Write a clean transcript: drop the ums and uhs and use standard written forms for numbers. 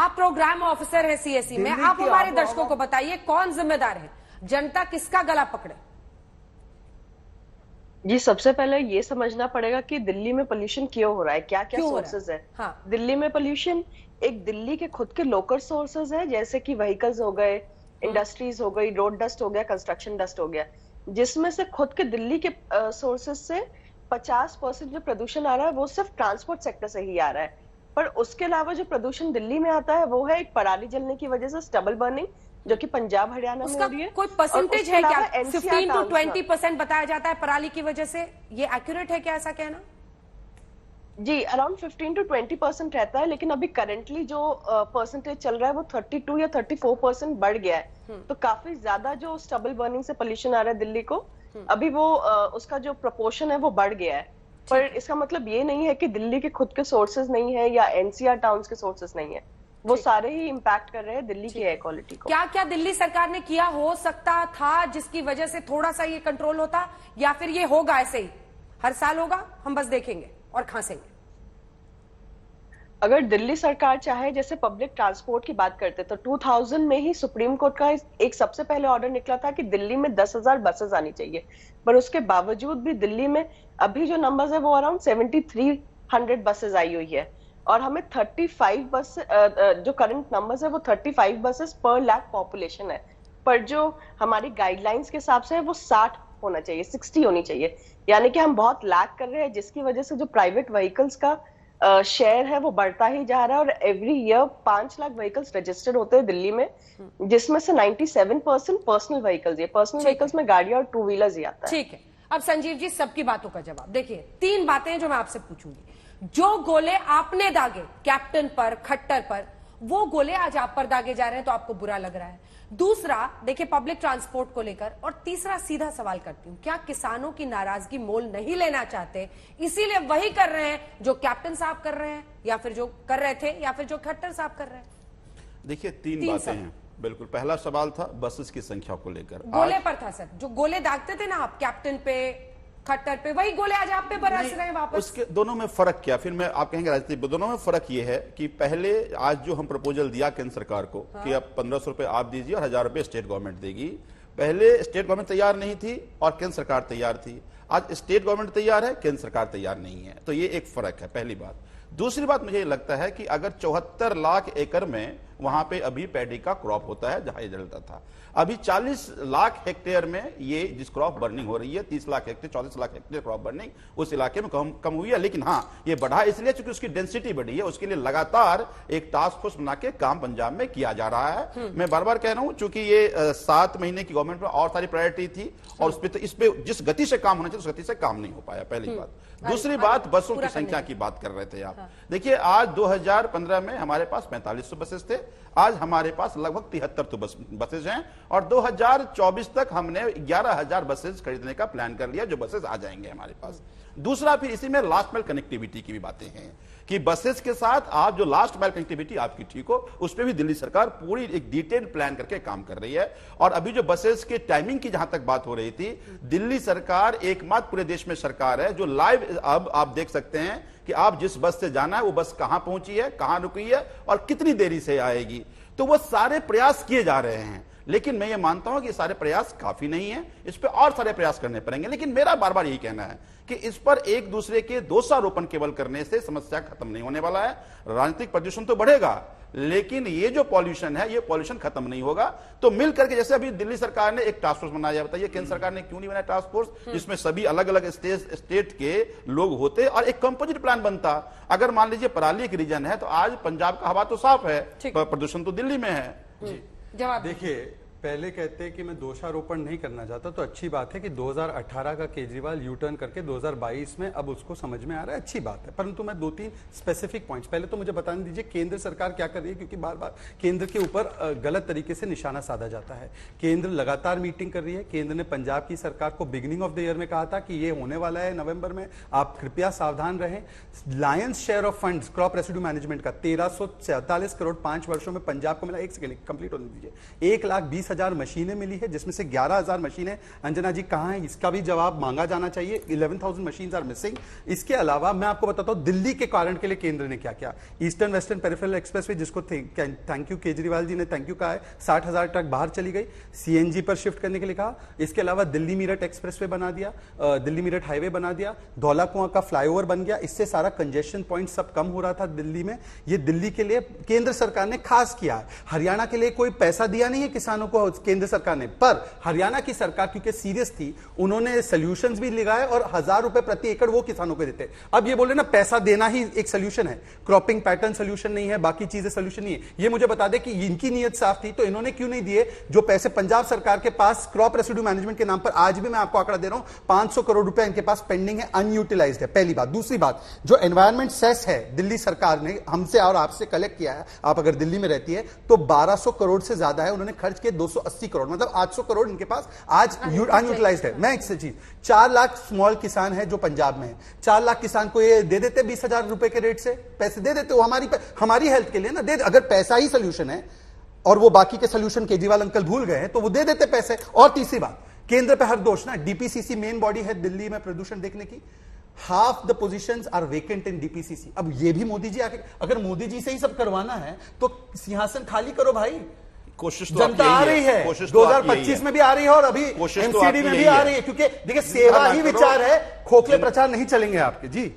आप programme officer हैं CSC में, आप हमारे दर्शकों को बताइए कौन जिम्मेदार है, जनता किसका गला पकड़े? जी, सबसे पहले ये समझना पड़ेगा कि दिल्ली में पोल्यूशन क्यों हो रहा है, क्या क्या सोर्सेज है। हाँ। दिल्ली में पोल्यूशन एक दिल्ली के खुद के लोकल सोर्सेज है, जैसे कि व्हीकल्स हो गए, इंडस्ट्रीज हो गई, रोड डस्ट हो गया, कंस्ट्रक्शन डस्ट हो गया, जिसमें से खुद के दिल्ली के सोर्सेज से 50% जो प्रदूषण आ रहा है वो सिर्फ ट्रांसपोर्ट सेक्टर से ही आ रहा है। पर उसके अलावा जो प्रदूषण दिल्ली में आता है वो है एक पराली जलने की वजह से स्टबल बर्निंग, जो कि पंजाब हरियाणा में हो रही है। कोई परसेंटेज है क्या? 15 to 20% बताया जाता है पराली की वजह से, ये एक्यूरेट है क्या ऐसा कहना? जी, अराउंड 15 to 20% रहता है, लेकिन अभी करंटली जो परसेंटेज चल रहा है वो 32 या 34% बढ़ गया है। तो काफी ज्यादा जो स्टबल बर्निंग से पोल्यूशन आ रहा है दिल्ली को, अभी वो उसका जो प्रोपोर्शन है वो बढ़ गया है। पर इसका मतलब ये नहीं है कि दिल्ली के खुद के सोर्सेज नहीं है या एनसीआर टाउन्स के सोर्सेज नहीं है, वो सारे ही इम्पैक्ट कर रहे हैं दिल्ली की एयर क्वालिटी को। क्या क्या दिल्ली सरकार ने किया हो सकता था जिसकी वजह से थोड़ा सा ये कंट्रोल होता, या फिर ये होगा ऐसे ही हर साल होगा, हम बस देखेंगे और खांसेंगे? अगर दिल्ली सरकार चाहे, जैसे पब्लिक ट्रांसपोर्ट की बात करते तो 2000 में ही सुप्रीम कोर्ट का एक सबसे पहले ऑर्डर निकला था कि दिल्ली में 10,000 बसेस आनी चाहिए, पर उसके बावजूद भी दिल्ली में अभी जो नंबर्स है वो अराउंड 7300 बसेस आई हुई है, और हमें 35 बस जो करंट नंबर्स है वो 35 बसेस पर लाख पॉपुलेशन है, पर जो हमारी गाइडलाइंस के हिसाब से है वो 60 होना चाहिए, 60 होनी चाहिए। यानी कि हम बहुत लैक कर रहे हैं, जिसकी वजह से जो प्राइवेट व्हीकल्स का शेयर है वो बढ़ता ही जा रहा है, और every year 5 lakh vehicles registered होते हैं दिल्ली में, जिसमें से 97% पर्सनल व्हीकल्स, ये पर्सनल व्हीकल्स में गाड़ी और 2 व्हीलर्स ही आता है। ठीक है, अब संजीव जी सबकी बातों का जवाब देखिए। 3 बातें जो मैं आपसे पूछूंगी। जो गोले आपने दागे कैप्टन पर, खट्टर पर, वो गोले आज आप पर दागे जा रहे हैं तो आपको बुरा लग रहा है। दूसरा देखिए पब्लिक ट्रांसपोर्ट को लेकर, और तीसरा सीधा सवाल करती हूं, क्या किसानों की नाराजगी मोल नहीं लेना चाहते, इसीलिए वही कर रहे हैं जो कैप्टन साहब कर रहे हैं, या फिर जो कर रहे थे, या फिर जो खट्टर साहब कर रहे हैं? देखिए तीन बातें हैं। बिल्कुल, पहला सवाल था बसेस की संख्या को लेकर, गोले पर था सर, जो गोले दागते थे ना आप कैप्टन पे, खट्टर पे, वही गोले आज आप पे बरस रहे हैं वापस। उसके दोनों में फर्क क्या, फिर मैं आप कहेंगे राजनीति, दोनों में फर्क ये है कि पहले आज जो हम प्रपोजल दिया केंद्र सरकार को कि अब 1500 रुपए आप दीजिए और 1000 रुपए स्टेट गवर्नमेंट देगी, पहले स्टेट गवर्नमेंट तैयार नहीं थी और केंद्र सरकार तैयार थी। आज स्टेट गवर्नमेंट तैयार है, केंद्र सरकार तैयार नहीं है, तो ये एक फर्क है, पहली बात। दूसरी बात, मुझे लगता है कि अगर 74 लाख एकड़ में वहां पे अभी पैडी का क्रॉप होता है जहां ये जलता था, अभी 40 लाख हेक्टेयर में ये जिस क्रॉप बर्निंग हो रही है, 30 lakh hectare 44 lakh hectare crop burning उस इलाके में कम हुई है। लेकिन हाँ, ये बढ़ा इसलिए क्योंकि उसकी डेंसिटी बढ़ी है, उसके लिए लगातार एक टास्क फोर्स बना के काम पंजाब में किया जा रहा है। मैं बार बार कह रहा हूं, चूंकि ये 7 महीने की गवर्नमेंट में और सारी प्रायोरिटी थी, और इस पे जिस गति से काम होना चाहिए उस गति से काम नहीं हो पाया, पहली बात। दूसरी बात, बसों की संख्या की बात कर रहे थे आप। देखिए आज 2015 में हमारे पास 4500 बसेस थे, आज हमारे पास लगभग 73 बसेज हैं, और 2024 तक हमने 11,000 बसेज खरीदने का प्लान कर लिया, जो बसेज आ जाएंगे हमारे पास। दूसरा, फिर इसी में लास्ट माइल कनेक्टिविटी की भी बातें हैं कि बसेस के साथ आप जो लास्ट माइल कनेक्टिविटी आपकी ठीक हो, उस पर भी दिल्ली सरकार पूरी एक डिटेल्ड प्लान करके काम कर रही है। और अभी जो बसेस के टाइमिंग की जहां तक बात हो रही थी, दिल्ली सरकार एकमात्र पूरे देश में सरकार है जो लाइव अब आप देख सकते हैं कि आप जिस बस से जाना है वो बस कहां पहुंची है, कहां रुकी है और कितनी देरी से आएगी। तो वो सारे प्रयास किए जा रहे हैं, लेकिन मैं ये मानता हूं कि सारे प्रयास काफी नहीं है, इस पे और सारे प्रयास करने पड़ेंगे। लेकिन मेरा बार बार यही कहना है कि इस पर एक दूसरे के दोषारोपण केवल करने से समस्या खत्म नहीं होने वाला है। राजनीतिक प्रदूषण तो बढ़ेगा, लेकिन ये जो पॉल्यूशन है, ये पॉल्यूशन खत्म नहीं होगा। तो मिल करके, जैसे अभी दिल्ली सरकार ने एक टास्क फोर्स बनाया, बताइए केंद्र सरकार ने क्यों नहीं बनाया टास्क फोर्स, जिसमें सभी अलग अलग स्टेट के लोग होते और एक कंपोजिट प्लान बनता। अगर मान लीजिए पराली एक रीजन है, तो आज पंजाब का हवा तो साफ है, प्रदूषण तो दिल्ली में है। जवाब देखिए, पहले कहते हैं कि मैं दोषारोपण नहीं करना चाहता, तो अच्छी बात है कि 2018 का केजरीवाल यू टर्न करके 2022 में अब उसको समझ में आ रहा है, अच्छी बात है। परंतु मैं 2-3 स्पेसिफिक पॉइंट्स, पहले तो मुझे बताने दीजिए केंद्र सरकार क्या कर रही है, क्योंकि बार बार केंद्र के ऊपर गलत तरीके से निशाना साधा जाता है। केंद्र लगातार मीटिंग कर रही है। केंद्र ने पंजाब की सरकार को बिगिनिंग ऑफ द ईयर में कहा था कि ये होने वाला है नवंबर में, आप कृपया सावधान रहें। Lions share of funds crop residue management का 1347 करोड़ 5 वर्षों में पंजाब को मिला। एक सेकंड कंप्लीट होने दीजिए। 1,20,000 20,000 मशीनें मिली है, जिसमें से 11,000 मशीनें अंजना जी कहां हैं, इसका भी जवाब मांगा जाना चाहिए। 11,000 मशीन्स आर मिसिंग। इसके अलावा मैं आपको बताता हूं दिल्ली के कारण के लिए केंद्र ने क्या किया। ईस्टर्न वेस्टर्न पेरिफेरल एक्सप्रेसवे, जिसको थैंक यू केजरीवाल जी ने थैंक यू कहा है, 60,000 ट्रक बाहर चली गई, सीएनजी पर शिफ्ट करने के लिए कहा। इसके अलावा दिल्ली मीरठ एक्सप्रेसवे बना दिया, दिल्ली मीरठ हाईवे बना दिया, धौला कुआं का फ्लाईओवर बन गया। इससे सारा कंजेशन पॉइंट सब कम हो रहा था दिल्ली में। ये दिल्ली के लिए केंद्र सरकार ने खास किया है। हरियाणा के लिए कोई पैसा दिया नहीं है किसानों को केंद्र सरकार ने, पर हरियाणा की सरकार क्योंकि सीरियस थी, उन्होंने सॉल्यूशंस भी लगाए और 1,000 रुपए प्रति एकड़ वो किसानों को देते। अब ये बोले ना पैसा देना ही एक सोल्यूशन है, क्रॉपिंग पैटर्न सोल्यूशन नहीं है, बाकी चीजें सोल्यूशन नहीं है। ये मुझे बता दे कि इनकी नीयत साफ थी तो इन्होंने क्यों नहीं दिए जो पैसे पंजाब सरकार के पास क्रॉप रेसिड्यू मैनेजमेंट के नाम पर, आज भी मैं आपको आंकड़ा दे रहा हूं, 500 करोड़ रुपए इनके पास पेंडिंग है, अनयूटिलाइज्ड है। पहली बात। दूसरी बात, जो एनवायरमेंट सेस है दिल्ली सरकार ने हमसे और आपसे कलेक्ट किया है, आप अगर दिल्ली में रहती है तो 1200 करोड़ से ज्यादा है, उन्होंने खर्च किए 280 करोड़, मतलब 800 करोड़ इनके पास आज अनयूटिलाइज्ड है। मैं एक चीज, 4 लाख स्मॉल किसान है जो पंजाब में है, 4 लाख किसान को ये दे देते 20,000 रुपए के रेट से पैसे दे देते, वो हमारी हेल्थ के लिए ना दे। अगर पैसा ही सोल्यूशन है और वो बाकी के सोल्यूशन केजरीवाल अंकल भूल गए हैं तो वो दे देते पैसे। और तीसरी बात, केंद्र पे हर दोष ना, डीपीसीसी मेन बॉडी है दिल्ली में प्रदूषण देखने की, half the positions are vacant in DPCC. अब ये भी मोदी जी आके, अगर मोदी जी से ही सब करवाना है तो सिंहासन खाली करो भाई। कोशिश तो जनता आ रही है, 2025 में भी आ रही है और अभी एमसीडी में भी आ रही है, क्योंकि देखिए सेवा ही विचार है, खोखले प्रचार नहीं चलेंगे आपके। जी